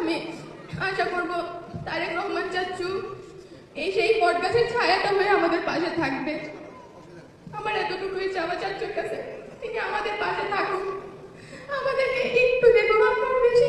আমি আশা করব তারেক রহমান চাচ্চু এই সেই বটগাছের ছায়াটা হয়ে আমাদের পাশে থাকবে। আমার এতটুকুই চাওয়া চাচ্চুর কাছে, তিনি আমাদের পাশে থাকুন, আমাদেরকে একটু দেখুন, আপনার বেশি